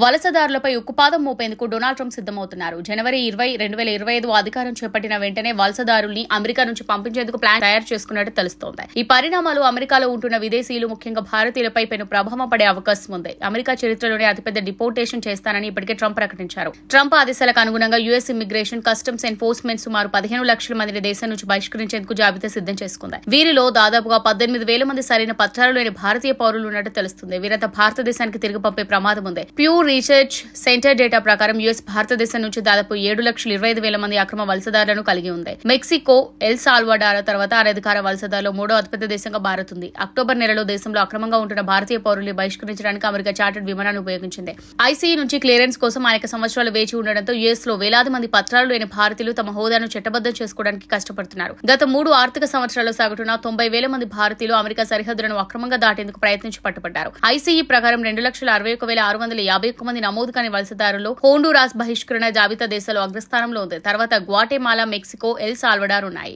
వలసదారులపై ఉక్కుపాదం మోపేందుకు Donald Trump సిద్దమవుతున్నారు. జనవరి 20, 2025 అధికారం చేపట్టిన వెంటనే వలసదారుల్ని అమెరికా నుంచి పంపించేందుకు ప్లాన్ తయారు చేసుకున్నట్టు తెలుస్తోంది. ఈ పరిణామాలు అమెరికాలో ఉంటున్న విదేశీయులు, ముఖ్యంగా భారతీయులపై పెను ప్రభావం పడే అవకాశం ఉంది. అమెరికా చరిత్రలోనే అతిపెద్ద డిపోర్టేషన్ చేస్తానని ఇప్పటికే ట్రంప్ ప్రకటించారు. ట్రంప్ ఆదేశాలకు అనుగుణంగా యుఎస్ ఇమ్మిగ్రేషన్, కస్టమ్స్ ఎన్ఫోర్స్మెంట్ సుమారు 15 లక్షల మందిని దేశం నుంచి బహిష్కరించేందుకు జాబితా సిద్దం చేసుకుంది. వీరిలో దాదాపుగా 18,000 మంది సరైన పత్రాలు లేని భారతీయ పౌరులు ఉన్నట్టు తెలుస్తుంది. వీరంతా భారతదేశానికి తిరిగి పంపే ప్రమాదం ఉంది. ప్యూ రీసెర్చ్ సెంటర్ డేటా ప్రకారం యుఎస్ భారతదేశం నుంచి దాదాపు 7,25,000 మంది అక్రమ వలసదారులను కలిగి ఉంది. మెక్సికో, ఎల్ సాల్వడార్ తర్వాత అనధికార వలసదారులు మూడో అతిపెద్ద దేశంగా మారుతుంది. అక్టోబర్ నెలలో దేశంలో అక్రమంగా ఉంటున్న భారతీయ పౌరుల్ని బహిష్కరించడానికి అమెరికా చార్టర్డ్ విమానాన్ని ఉపయోగించింది. ఐసీఈ నుంచి క్లియరెన్స్ కోసం అనేక సంవత్సరాలు వేచి ఉండడంతో యుఎస్ లో వేలాది మంది పత్రాలు లేని భారతీయులు తమ హోదాను చట్టబద్దం చేసుకోవడానికి కష్టపడుతున్నారు. గత 3 ఆర్థిక సంవత్సరాల్లో సగటున 90,000 మంది భారతీయులు అమెరికా సరిహద్దులను అక్రమంగా దాటేందుకు ప్రయత్నించి పట్టుబడ్డారు. ఐసీఈ ప్రకారం 2,61,651 మంది నమోదు కాని వలసదారులు హోండురాస్ బహిష్కరణ జాబితా దేశాల్లో అగ్రస్థానంలో ఉంది. తర్వాత గ్వాటెమాలా, మెక్సికో, ఎల్ సాల్వడార్ ఉన్నాయి.